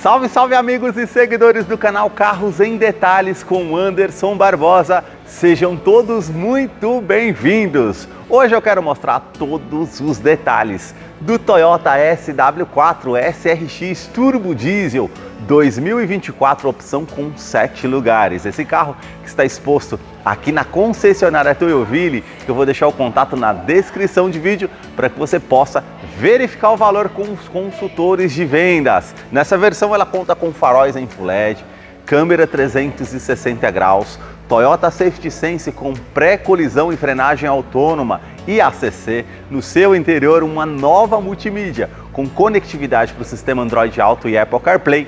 Salve, salve amigos e seguidores do canal Carros em Detalhes com Anderson Barbosa. Sejam todos muito bem-vindos. Hoje eu quero mostrar todos os detalhes do Toyota SW4 SRX Turbo Diesel 2024, opção com 7 lugares. Esse carro que está exposto aqui na concessionária Toyoville, que eu vou deixar o contato na descrição de vídeo para que você possa verificar o valor com os consultores de vendas. Nessa versão ela conta com faróis em Full LED, câmera 360 graus, Toyota Safety Sense com pré-colisão e frenagem autônoma e ACC. No seu interior, uma nova multimídia com conectividade para o sistema Android Auto e Apple CarPlay,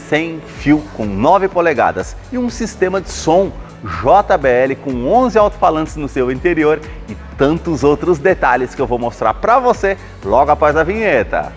sem fio com 9 polegadas e um sistema de som JBL com 11 alto-falantes no seu interior e tantos outros detalhes que eu vou mostrar para você logo após a vinheta.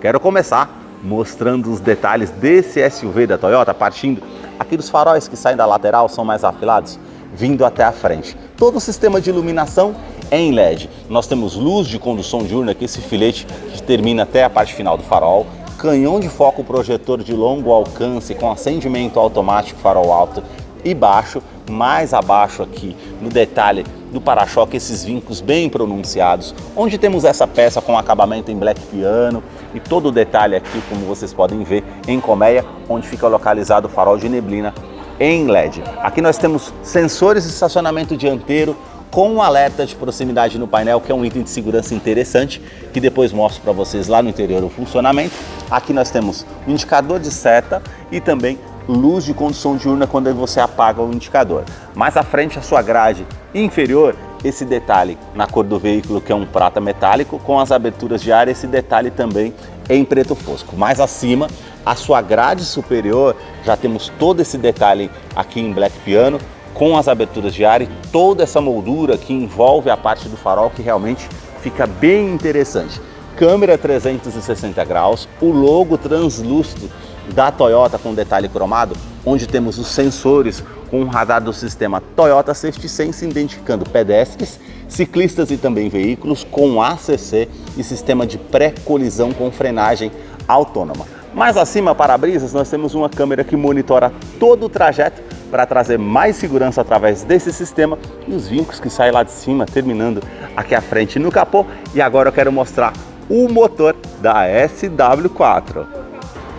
Quero começar mostrando os detalhes desse SUV da Toyota, partindo aqui dos faróis que saem da lateral, são mais afilados, vindo até a frente. Todo o sistema de iluminação é em LED. Nós temos luz de condução diurna, que esse filete que termina até a parte final do farol, canhão de foco projetor de longo alcance com acendimento automático farol alto e baixo, mais abaixo aqui no detalhe do para-choque, esses vincos bem pronunciados, onde temos essa peça com acabamento em black piano e todo o detalhe aqui, como vocês podem ver, em colmeia, onde fica localizado o farol de neblina em LED. Aqui nós temos sensores de estacionamento dianteiro com um alerta de proximidade no painel, que é um item de segurança interessante, que depois mostro para vocês lá no interior o funcionamento. Aqui nós temos um indicador de seta e também luz de condução diurna quando você apaga o indicador. Mais à frente, a sua grade inferior, esse detalhe na cor do veículo, que é um prata metálico, com as aberturas de ar, esse detalhe também em preto fosco. Mais acima, a sua grade superior, já temos todo esse detalhe aqui em black piano, com as aberturas de ar e toda essa moldura que envolve a parte do farol, que realmente fica bem interessante. Câmera 360 graus, o logo translúcido da Toyota com detalhe cromado, onde temos os sensores com o radar do sistema Toyota Safety Sense, identificando pedestres, ciclistas e também veículos, com ACC e sistema de pré-colisão com frenagem autônoma. Mais acima, para-brisas, nós temos uma câmera que monitora todo o trajeto para trazer mais segurança através desse sistema e os vincos que saem lá de cima, terminando aqui à frente no capô. E agora eu quero mostrar o motor da SW4.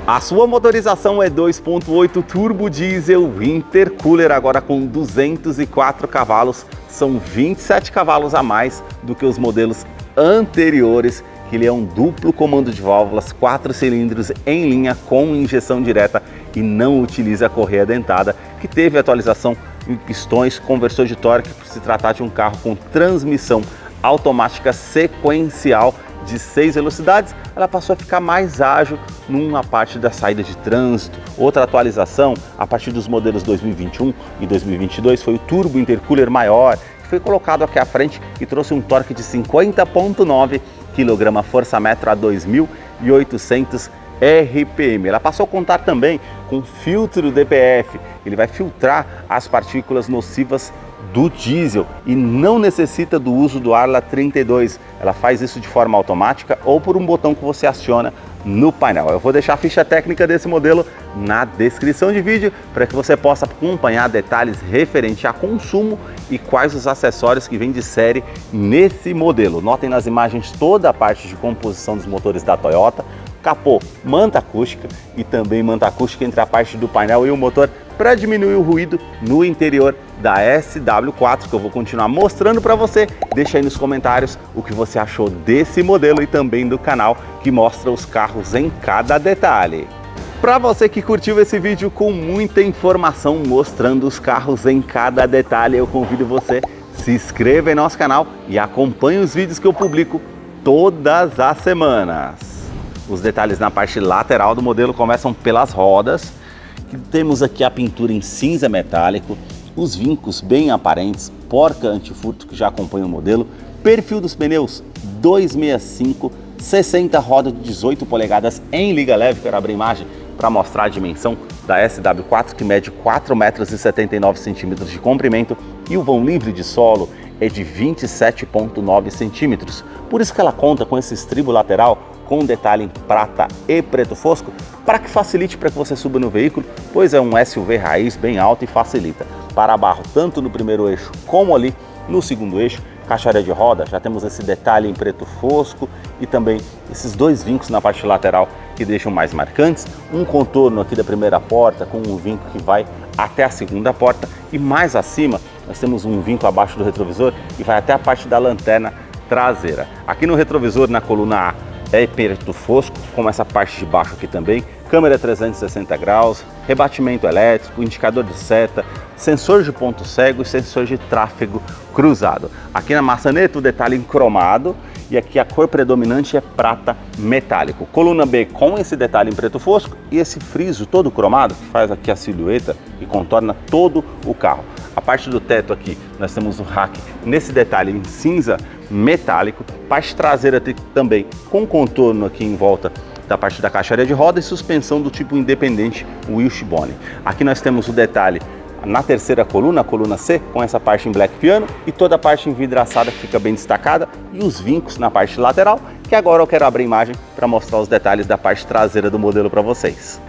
A sua motorização é 2.8 turbo diesel intercooler, agora com 204 cavalos, são 27 cavalos a mais do que os modelos anteriores, que ele é um duplo comando de válvulas, 4 cilindros em linha com injeção direta e não utiliza a correia dentada, que teve atualização em pistões, conversor de torque, por se tratar de um carro com transmissão automática sequencial de 6 velocidades, ela passou a ficar mais ágil numa parte da saída de trânsito. Outra atualização, a partir dos modelos 2021 e 2022, foi o turbo intercooler maior, que foi colocado aqui à frente e trouxe um torque de 50,9 kgfm a 2.800 RPM. Ela passou a contar também com filtro DPF, ele vai filtrar as partículas nocivas do diesel e não necessita do uso do Arla 32. Ela faz isso de forma automática ou por um botão que você aciona no painel. Eu vou deixar a ficha técnica desse modelo na descrição de vídeo para que você possa acompanhar detalhes referentes a consumo e quais os acessórios que vêm de série nesse modelo. Notem nas imagens toda a parte de composição dos motores da Toyota, capô, manta acústica e também manta acústica entre a parte do painel e o motor para diminuir o ruído no interior da SW4, que eu vou continuar mostrando para você. Deixa aí nos comentários o que você achou desse modelo e também do canal que mostra os carros em cada detalhe. Para você que curtiu esse vídeo com muita informação mostrando os carros em cada detalhe, eu convido você a se inscreva em nosso canal e acompanhe os vídeos que eu publico todas as semanas. Os detalhes na parte lateral do modelo começam pelas rodas, que temos aqui a pintura em cinza metálico, os vincos bem aparentes, porca antifurto que já acompanha o modelo, perfil dos pneus 265, 60 roda de 18 polegadas em liga leve. Quero abrir a imagem para mostrar a dimensão da SW4, que mede 4,79 metros de comprimento, e o vão livre de solo é de 27,9 centímetros. Por isso que ela conta com esse estribo lateral com um detalhe em prata e preto fosco, para que facilite para que você suba no veículo, pois é um SUV raiz bem alto e facilita para barro tanto no primeiro eixo como ali no segundo eixo. Caixaria de roda, já temos esse detalhe em preto fosco e também esses dois vincos na parte lateral que deixam mais marcantes, um contorno aqui da primeira porta com um vinco que vai até a segunda porta, e mais acima nós temos um vinco abaixo do retrovisor que vai até a parte da lanterna traseira. Aqui no retrovisor, na coluna A, é preto fosco, como essa parte de baixo aqui também, câmera 360 graus, rebatimento elétrico, indicador de seta, sensor de ponto cego e sensor de tráfego cruzado. Aqui na maçaneta o detalhe em cromado, e aqui a cor predominante é prata metálico. Coluna B com esse detalhe em preto fosco e esse friso todo cromado que faz aqui a silhueta e contorna todo o carro. A parte do teto aqui nós temos o rack nesse detalhe em cinza metálico, parte traseira também com contorno aqui em volta da parte da caixaria de roda e suspensão do tipo independente wishbone. Aqui nós temos o detalhe na terceira coluna, a coluna C, com essa parte em black piano e toda a parte envidraçada que fica bem destacada, e os vincos na parte lateral, que agora eu quero abrir a imagem para mostrar os detalhes da parte traseira do modelo para vocês.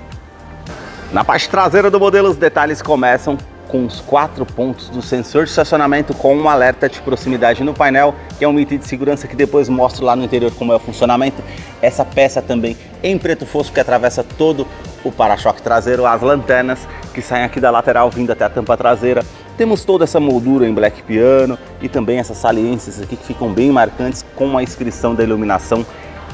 Na parte traseira do modelo os detalhes começam com os 4 pontos do sensor de estacionamento com um alerta de proximidade no painel, que é um item de segurança que depois mostro lá no interior como é o funcionamento. Essa peça também em preto fosco que atravessa todo o para-choque traseiro, as lanternas que saem aqui da lateral vindo até a tampa traseira. Temos toda essa moldura em black piano e também essas saliências aqui que ficam bem marcantes com a inscrição da iluminação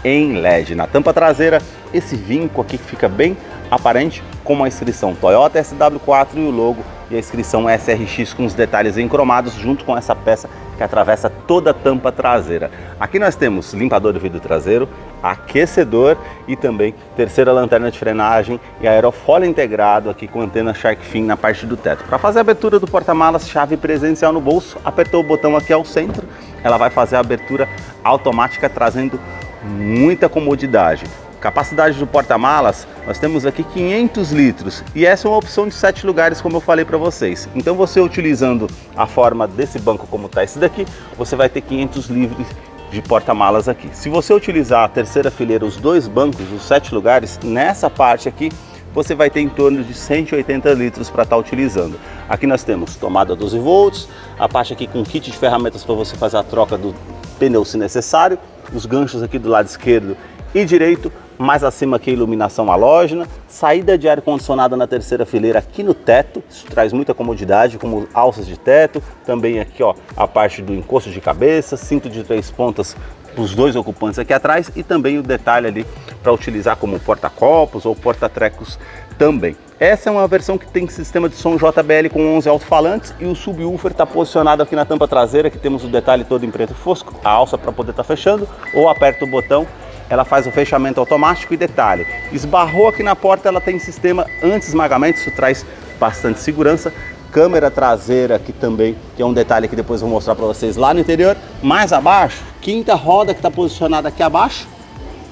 em LED. Na tampa traseira, esse vinco aqui que fica bem aparente com a inscrição Toyota SW4 e o logo e a inscrição SRX com os detalhes em cromados junto com essa peça que atravessa toda a tampa traseira. Aqui nós temos limpador de vidro traseiro, aquecedor e também terceira lanterna de frenagem e aerofólio integrado aqui com antena Shark Fin na parte do teto. Para fazer a abertura do porta-malas, chave presencial no bolso, apertou o botão aqui ao centro, ela vai fazer a abertura automática trazendo muita comodidade. Capacidade do porta-malas, nós temos aqui 500 litros e essa é uma opção de 7 lugares, como eu falei para vocês. Então você utilizando a forma desse banco como está esse daqui, você vai ter 500 livres de porta-malas aqui. Se você utilizar a terceira fileira, os dois bancos, os 7 lugares, nessa parte aqui, você vai ter em torno de 180 litros para estar utilizando. Aqui nós temos tomada 12 volts, a parte aqui com kit de ferramentas para você fazer a troca do pneu se necessário, os ganchos aqui do lado esquerdo e direito, mais acima aqui a iluminação halógena, saída de ar-condicionado na terceira fileira aqui no teto, isso traz muita comodidade, como alças de teto, também aqui ó, a parte do encosto de cabeça, cinto de 3 pontas para os dois ocupantes aqui atrás e também o detalhe ali para utilizar como porta-copos ou porta-trecos também. Essa é uma versão que tem sistema de som JBL com 11 alto-falantes e o subwoofer está posicionado aqui na tampa traseira, que temos o detalhe todo em preto fosco, a alça para poder estar fechando, ou aperta o botão, ela faz o fechamento automático. E detalhe, esbarrou aqui na porta, ela tem sistema anti-esmagamento, isso traz bastante segurança. Câmera traseira aqui também, que é um detalhe que depois eu vou mostrar para vocês lá no interior. Mais abaixo, quinta roda que está posicionada aqui abaixo,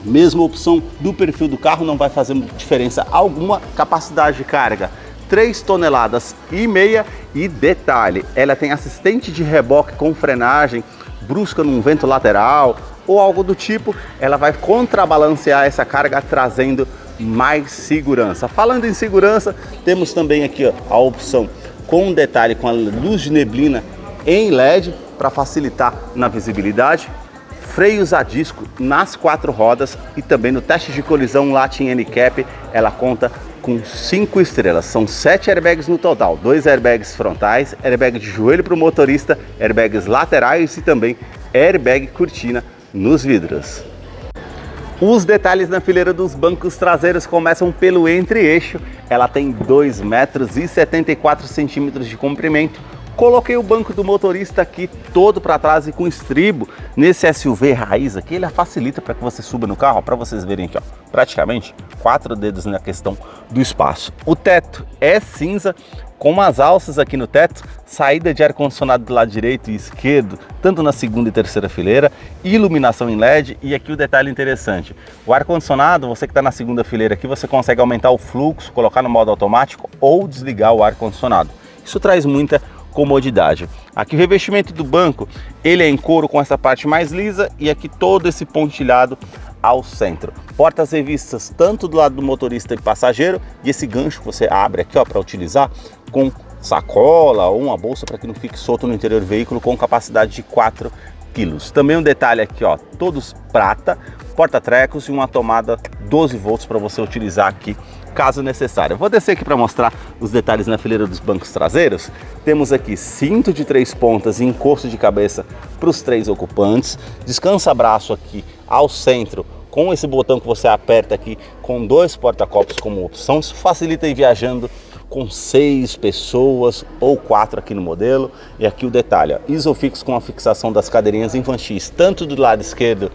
mesma opção do perfil do carro, não vai fazer diferença alguma. Capacidade de carga 3,5 toneladas e detalhe, ela tem assistente de reboque com frenagem brusca num vento lateral ou algo do tipo, ela vai contrabalancear essa carga trazendo mais segurança. Falando em segurança, temos também aqui ó, a opção com um detalhe com a luz de neblina em LED para facilitar na visibilidade, freios a disco nas 4 rodas e também no teste de colisão Latin Handicap ela conta com 5 estrelas. São 7 airbags no total, 2 airbags frontais, airbag de joelho para o motorista, airbags laterais e também airbag cortina nos vidros. Os detalhes na fileira dos bancos traseiros começam pelo entre-eixo. Ela tem 2,74 metros de comprimento. Coloquei o banco do motorista aqui todo para trás e com estribo. Nesse SUV raiz aqui, ele facilita para que você suba no carro, para vocês verem aqui, ó, praticamente 4 dedos na questão do espaço. O teto é cinza com umas alças aqui no teto, saída de ar-condicionado do lado direito e esquerdo, tanto na segunda e terceira fileira, iluminação em LED. E aqui o detalhe interessante, o ar-condicionado, você que está na segunda fileira aqui, você consegue aumentar o fluxo, colocar no modo automático ou desligar o ar-condicionado. Isso traz muita comodidade. Aqui o revestimento do banco, ele é em couro com essa parte mais lisa e aqui todo esse pontilhado ao centro. Portas revistas tanto do lado do motorista e passageiro, e esse gancho que você abre aqui, ó, para utilizar com sacola ou uma bolsa para que não fique solto no interior do veículo, com capacidade de 4 quilos. Também um detalhe aqui, ó, todos prata, porta-trecos e uma tomada 12 volts para você utilizar aqui caso necessário. Eu vou descer aqui para mostrar os detalhes na fileira dos bancos traseiros. Temos aqui cinto de 3 pontas e encosto de cabeça para os 3 ocupantes, descansa-braço aqui ao centro com esse botão que você aperta aqui com 2 porta-copos como opção. Isso facilita ir viajando com 6 pessoas ou 4 aqui no modelo. E aqui o detalhe, ó, Isofix com a fixação das cadeirinhas infantis, tanto do lado esquerdo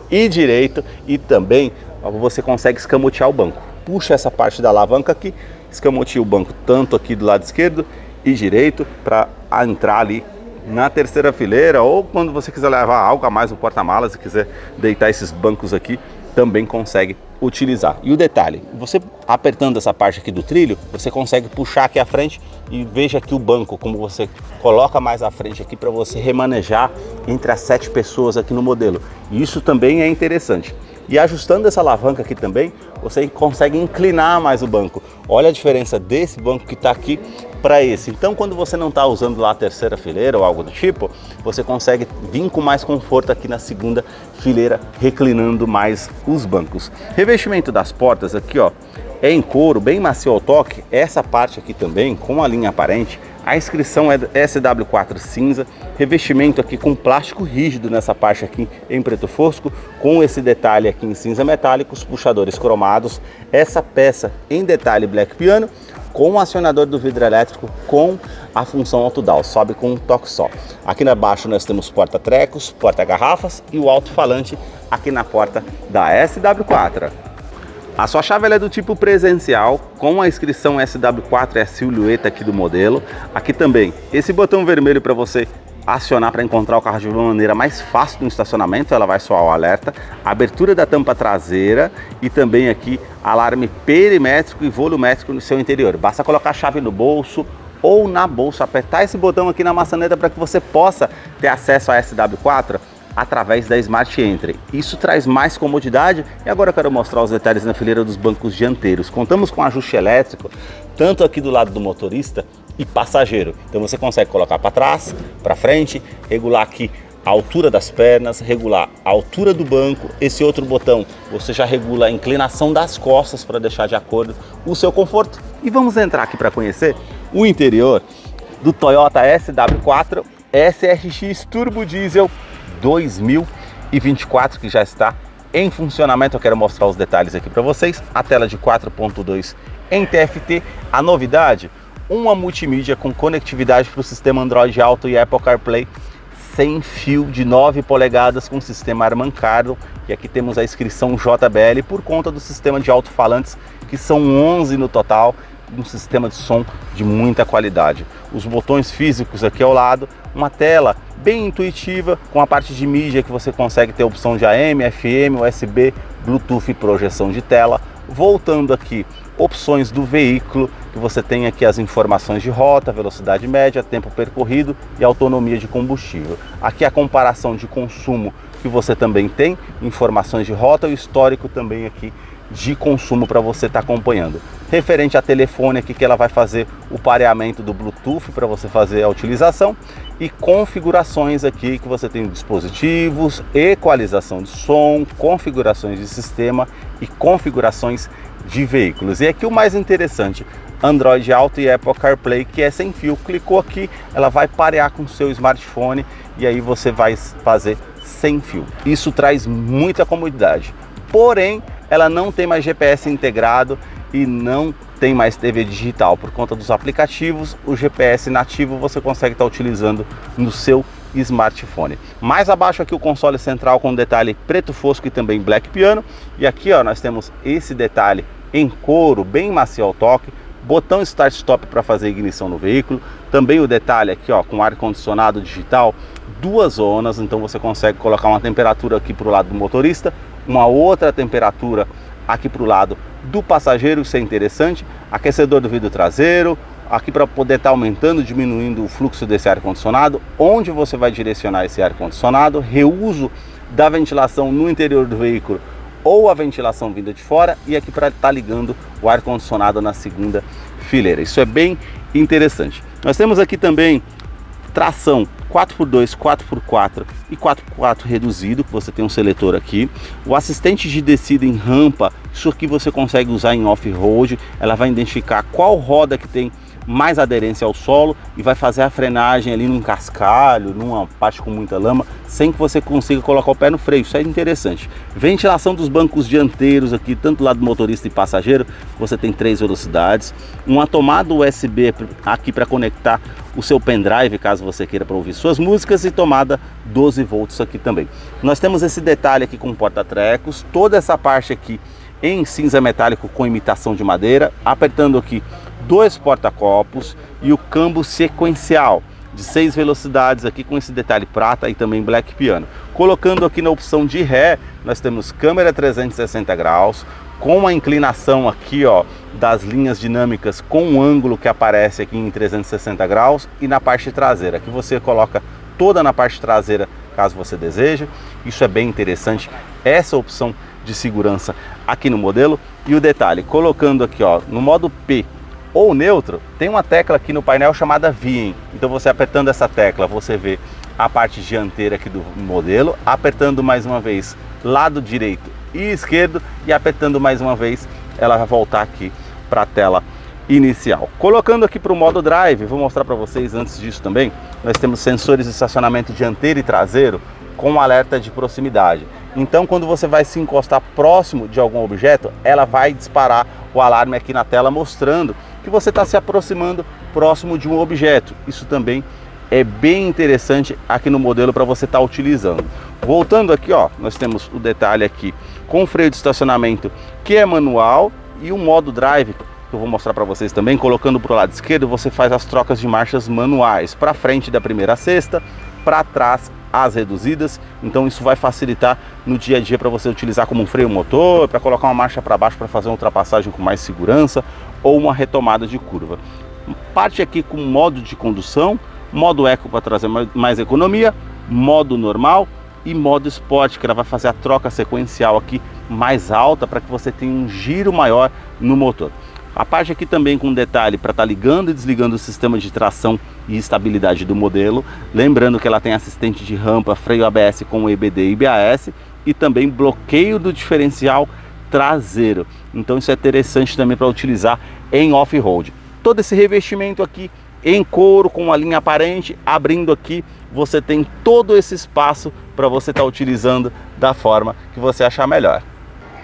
e direito, e também ó, você consegue escamotear o banco. Puxa essa parte da alavanca aqui, escamoteia o banco tanto aqui do lado esquerdo e direito para entrar ali na terceira fileira, ou quando você quiser levar algo a mais no porta-malas e quiser deitar esses bancos aqui, também consegue utilizar. E o detalhe, você apertando essa parte aqui do trilho, você consegue puxar aqui à frente e veja aqui o banco, como você coloca mais à frente aqui para você remanejar entre as 7 pessoas aqui no modelo. E isso também é interessante. E ajustando essa alavanca aqui também, você consegue inclinar mais o banco. Olha a diferença desse banco que está aqui para esse. Então, quando você não está usando lá a terceira fileira ou algo do tipo, você consegue vir com mais conforto aqui na segunda fileira, reclinando mais os bancos. Revestimento das portas aqui, ó, é em couro, bem macio ao toque. Essa parte aqui também, com a linha aparente. A inscrição é SW4 cinza, revestimento aqui com plástico rígido nessa parte aqui em preto fosco, com esse detalhe aqui em cinza metálico, os puxadores cromados, essa peça em detalhe black piano, com o acionador do vidro elétrico com a função autodown, sobe com um toque só. Aqui abaixo nós temos porta-trecos, porta-garrafas e o alto-falante aqui na porta da SW4. A sua chave ela é do tipo presencial, com a inscrição SW4 é a silhueta aqui do modelo. Aqui também esse botão vermelho para você acionar para encontrar o carro de uma maneira mais fácil no estacionamento, ela vai soar o alerta. Abertura da tampa traseira e também aqui alarme perimétrico e volumétrico no seu interior. Basta colocar a chave no bolso ou na bolsa, apertar esse botão aqui na maçaneta para que você possa ter acesso a SW4 através da Smart Entry. Isso traz mais comodidade. E agora eu quero mostrar os detalhes na fileira dos bancos dianteiros. Contamos com ajuste elétrico, tanto aqui do lado do motorista e passageiro. Então você consegue colocar para trás, para frente, regular aqui a altura das pernas, regular a altura do banco. Esse outro botão você já regula a inclinação das costas para deixar de acordo o seu conforto. E vamos entrar aqui para conhecer o interior do Toyota SW4 SRX Turbo Diesel 2024, que já está em funcionamento. Eu quero mostrar os detalhes aqui para vocês. A tela de 4.2 em TFT. A novidade, uma multimídia com conectividade para o sistema Android Auto e Apple CarPlay sem fio de 9 polegadas com sistema Harman Kardon. E aqui temos a inscrição JBL por conta do sistema de alto-falantes, que são 11 no total, um sistema de som de muita qualidade. Os botões físicos aqui ao lado, uma tela bem intuitiva, com a parte de mídia que você consegue ter a opção de AM, FM, USB, Bluetooth e projeção de tela. Voltando aqui, opções do veículo, que você tem aqui as informações de rota, velocidade média, tempo percorrido e autonomia de combustível. Aqui a comparação de consumo que você também tem, informações de rota e o histórico também aqui de consumo para você estar acompanhando. Referente a telefone aqui, que ela vai fazer o pareamento do Bluetooth para você fazer a utilização, e configurações aqui que você tem dispositivos, equalização de som, configurações de sistema e configurações de veículos. E aqui o mais interessante, Android Auto e Apple CarPlay, que é sem fio. Clicou aqui, ela vai parear com o seu smartphone e aí você vai fazer sem fio. Isso traz muita comodidade. Porém, ela não tem mais GPS integrado e não tem mais TV digital. Por conta dos aplicativos, o GPS nativo você consegue estar utilizando no seu smartphone. Mais abaixo aqui o console central com detalhe preto fosco e também black piano. E aqui ó, nós temos esse detalhe em couro, bem macio ao toque, botão Start Stop para fazer ignição no veículo, também o detalhe aqui ó, com ar-condicionado digital, 2 zonas, então você consegue colocar uma temperatura aqui para o lado do motorista, uma outra temperatura aqui para o lado do passageiro, isso é interessante, aquecedor do vidro traseiro, aqui para poder estar aumentando, diminuindo o fluxo desse ar-condicionado, onde você vai direcionar esse ar-condicionado, reuso da ventilação no interior do veículo ou a ventilação vinda de fora, e aqui para estar ligando o ar-condicionado na segunda fileira. Isso é bem interessante. Nós temos aqui também tração 4x2, 4x4 e 4x4 reduzido, que você tem um seletor aqui. O assistente de descida em rampa, isso aqui você consegue usar em off-road. Ela vai identificar qual roda que tem mais aderência ao solo e vai fazer a frenagem ali num cascalho, numa parte com muita lama, sem que você consiga colocar o pé no freio. Isso é interessante. Ventilação dos bancos dianteiros aqui, tanto do lado do motorista e passageiro, você tem 3 velocidades. Uma tomada USB aqui para conectar o seu pendrive, caso você queira para ouvir suas músicas, e tomada 12 volts aqui também. Nós temos esse detalhe aqui com porta-trecos, toda essa parte aqui em cinza metálico com imitação de madeira, apertando aqui 2 porta-copos e o câmbio sequencial de 6 velocidades aqui com esse detalhe prata e também black piano. Colocando aqui na opção de ré, nós temos câmera 360 graus, com a inclinação aqui ó, das linhas dinâmicas com um ângulo que aparece aqui em 360 graus, e na parte traseira, que você coloca toda na parte traseira caso você deseje. Isso é bem interessante, essa opção de segurança aqui no modelo. E o detalhe, colocando aqui ó, no modo P ou neutro, tem uma tecla aqui no painel chamada VIN. Então você apertando essa tecla, você vê a parte dianteira aqui do modelo, apertando mais uma vez lado direito e esquerdo, e apertando mais uma vez, ela vai voltar aqui para a tela inicial. Colocando aqui para o modo Drive, vou mostrar para vocês antes disso também, nós temos sensores de estacionamento dianteiro e traseiro com alerta de proximidade. Então quando você vai se encostar próximo de algum objeto, ela vai disparar o alarme aqui na tela, mostrando que você está se aproximando próximo de um objeto. Isso também é bem interessante aqui no modelo para você estar utilizando. Voltando aqui, ó, nós temos o detalhe aqui com freio de estacionamento que é manual, e um modo Drive que eu vou mostrar para vocês também. Colocando para o lado esquerdo, você faz as trocas de marchas manuais, para frente da primeira à sexta, para trás as reduzidas. Então isso vai facilitar no dia a dia para você utilizar como um freio motor, para colocar uma marcha para baixo para fazer uma ultrapassagem com mais segurança ou uma retomada de curva. Parte aqui com modo de condução, modo eco para trazer mais economia, modo normal e modo esporte, que ela vai fazer a troca sequencial aqui mais alta para que você tenha um giro maior no motor. A parte aqui também com detalhe para estar ligando e desligando o sistema de tração e estabilidade do modelo. Lembrando que ela tem assistente de rampa, freio ABS com EBD e IBAS, e também bloqueio do diferencial traseiro. Então isso é interessante também para utilizar em off-road. Todo esse revestimento aqui em couro com a linha aparente, abrindo aqui, você tem todo esse espaço para você estar utilizando da forma que você achar melhor.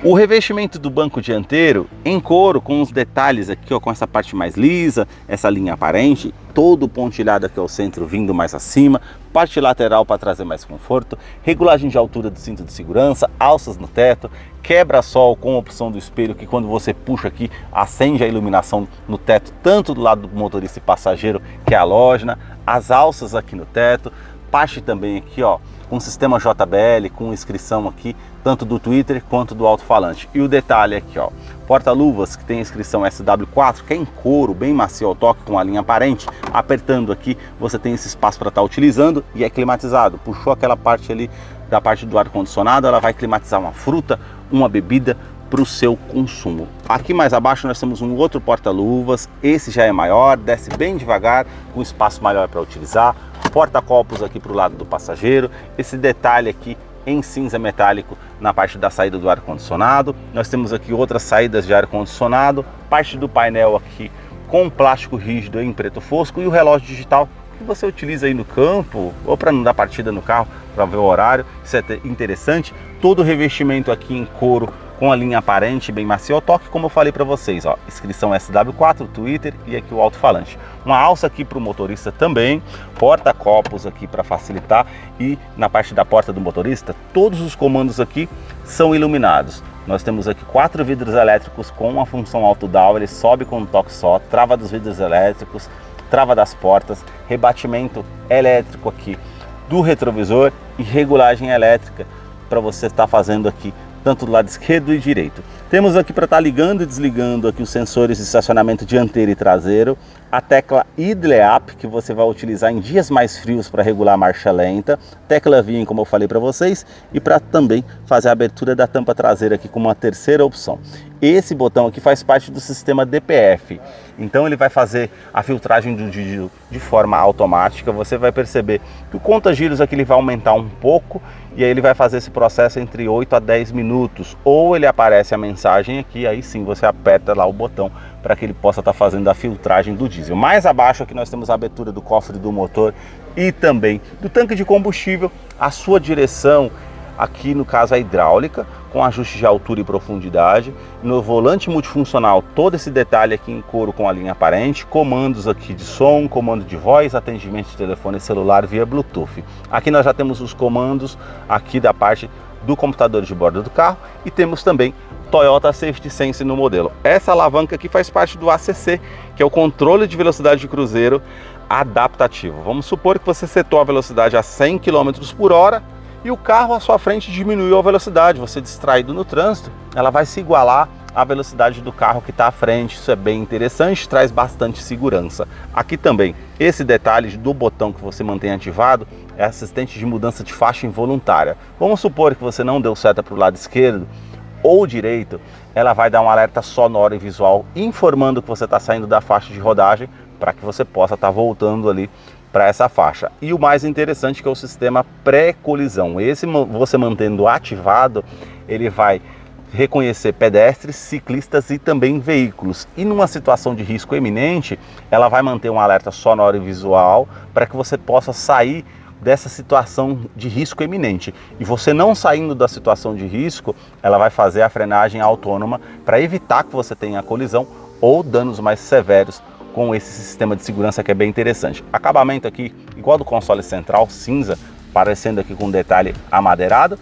O revestimento do banco dianteiro em couro, com os detalhes aqui, ó, com essa parte mais lisa, essa linha aparente, todo pontilhado aqui ao centro vindo mais acima, parte lateral para trazer mais conforto, regulagem de altura do cinto de segurança, alças no teto, quebra-sol com a opção do espelho, que quando você puxa aqui, acende a iluminação no teto, tanto do lado do motorista e passageiro, que é halógena, as alças aqui no teto, parte também aqui, ó, com sistema JBL, com inscrição aqui, tanto do Twitter quanto do alto-falante. E o detalhe aqui, ó, porta-luvas que tem inscrição SW4, que é em couro, bem macio ao toque, com a linha aparente. Apertando aqui, você tem esse espaço para estar utilizando, e é climatizado. Puxou aquela parte ali, da parte do ar-condicionado, ela vai climatizar uma fruta, uma bebida, para o seu consumo. Aqui mais abaixo nós temos um outro porta-luvas, esse já é maior, desce bem devagar, com espaço maior para utilizar. Porta-copos aqui para o lado do passageiro, esse detalhe aqui em cinza metálico na parte da saída do ar-condicionado. Nós temos aqui outras saídas de ar-condicionado, parte do painel aqui com plástico rígido em preto fosco, e o relógio digital que você utiliza aí no campo ou para não dar partida no carro, para ver o horário. Isso é interessante. Todo o revestimento aqui em couro com a linha aparente, bem macio ao toque, como eu falei para vocês, ó, inscrição SW4, Twitter e aqui o alto-falante. Uma alça aqui para o motorista também, porta-copos aqui para facilitar, e na parte da porta do motorista, todos os comandos aqui são iluminados. Nós temos aqui 4 vidros elétricos com uma função auto-down, ele sobe com um toque só, trava dos vidros elétricos, trava das portas, rebatimento elétrico aqui do retrovisor e regulagem elétrica para você estar fazendo aqui tanto do lado esquerdo e direito. Temos aqui para estar ligando e desligando aqui os sensores de estacionamento dianteiro e traseiro, a tecla Idle Up, que você vai utilizar em dias mais frios para regular a marcha lenta, tecla VIN, como eu falei para vocês, e para também fazer a abertura da tampa traseira aqui como uma terceira opção. Esse botão aqui faz parte do sistema DPF, então ele vai fazer a filtragem do diesel de forma automática. Você vai perceber que o conta-giros aqui ele vai aumentar um pouco e aí ele vai fazer esse processo entre 8 a 10 minutos, ou ele aparece a mensagem aqui, aí sim você aperta lá o botão para que ele possa estar fazendo a filtragem do diesel. Mais abaixo aqui nós temos a abertura do cofre do motor e também do tanque de combustível, a sua direção aqui no caso a hidráulica, com ajuste de altura e profundidade, no volante multifuncional todo esse detalhe aqui em couro com a linha aparente, comandos aqui de som, comando de voz, atendimento de telefone celular via Bluetooth. Aqui nós já temos os comandos aqui da parte do computador de bordo do carro e temos também Toyota Safety Sense no modelo. Essa alavanca aqui faz parte do ACC, que é o controle de velocidade de cruzeiro adaptativo. Vamos supor que você setou a velocidade a 100 km por hora e o carro à sua frente diminuiu a velocidade, você distraído no trânsito, ela vai se igualar à velocidade do carro que está à frente. Isso é bem interessante, traz bastante segurança. Aqui também, esse detalhe do botão que você mantém ativado é assistente de mudança de faixa involuntária. Vamos supor que você não deu seta para o lado esquerdo ou direito, ela vai dar um alerta sonoro e visual informando que você está saindo da faixa de rodagem para que você possa estar voltando ali para essa faixa. E o mais interessante que é o sistema pré-colisão. Esse você mantendo ativado, ele vai reconhecer pedestres, ciclistas e também veículos. E numa situação de risco iminente, ela vai manter um alerta sonoro e visual para que você possa sair dessa situação de risco iminente. E você não saindo da situação de risco, ela vai fazer a frenagem autônoma para evitar que você tenha colisão ou danos mais severos com esse sistema de segurança que é bem interessante. Acabamento aqui igual do console central, cinza, parecendo aqui com um detalhe amadeirado.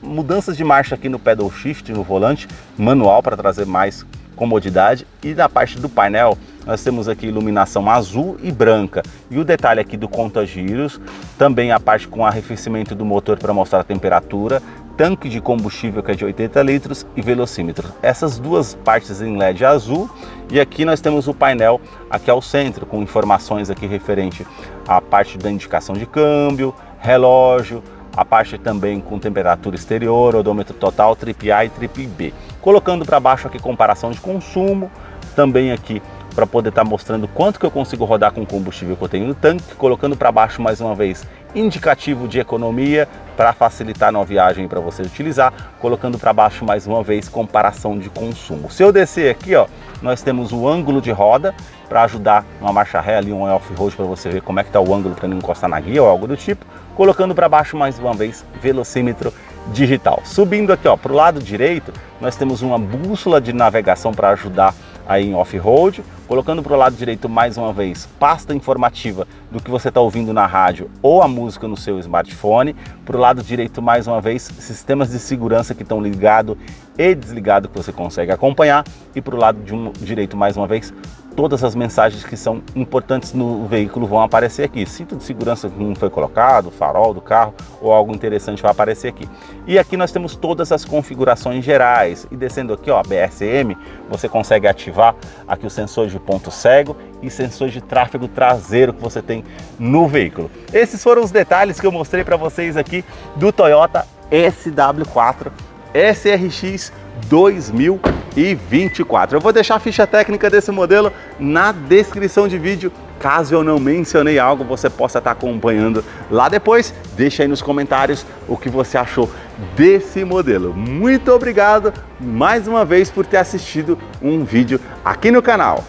Mudanças de marcha aqui no pedal shift, no volante, manual para trazer mais comodidade. E na parte do painel nós temos aqui iluminação azul e branca. E o detalhe aqui do conta-giros, também a parte com arrefecimento do motor para mostrar a temperatura, tanque de combustível que é de 80 litros e velocímetro. Essas duas partes em LED azul. E aqui nós temos o painel aqui ao centro, com informações aqui referente à parte da indicação de câmbio, relógio, a parte também com temperatura exterior, odômetro total, trip A e trip B. Colocando para baixo aqui comparação de consumo, também aqui para poder estar mostrando quanto que eu consigo rodar com o combustível que eu tenho no tanque. Colocando para baixo mais uma vez indicativo de economia para facilitar na viagem para você utilizar. Colocando para baixo mais uma vez comparação de consumo. Se eu descer aqui, ó, nós temos o ângulo de roda para ajudar uma marcha ré ali, um off-road, para você ver como é que está o ângulo para não encostar na guia ou algo do tipo. Colocando para baixo mais uma vez velocímetro digital. Subindo aqui, ó, para o lado direito, nós temos uma bússola de navegação para ajudar aí em off-road. Colocando para o lado direito mais uma vez pasta informativa do que você está ouvindo na rádio ou a música no seu smartphone. Para o lado direito mais uma vez sistemas de segurança que estão ligados e desligados que você consegue acompanhar. E para o lado direito mais uma vez todas as mensagens que são importantes no veículo vão aparecer aqui. Cinto de segurança que não foi colocado, farol do carro ou algo interessante vai aparecer aqui. E aqui nós temos todas as configurações gerais. E descendo aqui, ó, BSM, você consegue ativar aqui o sensor de ponto cego e sensor de tráfego traseiro que você tem no veículo. Esses foram os detalhes que eu mostrei para vocês aqui do Toyota SW4 SRX 2024. Eu vou deixar a ficha técnica desse modelo na descrição de vídeo. Caso eu não mencionei algo, você possa estar acompanhando lá depois. Deixa aí nos comentários o que você achou desse modelo. Muito obrigado mais uma vez por ter assistido um vídeo aqui no canal.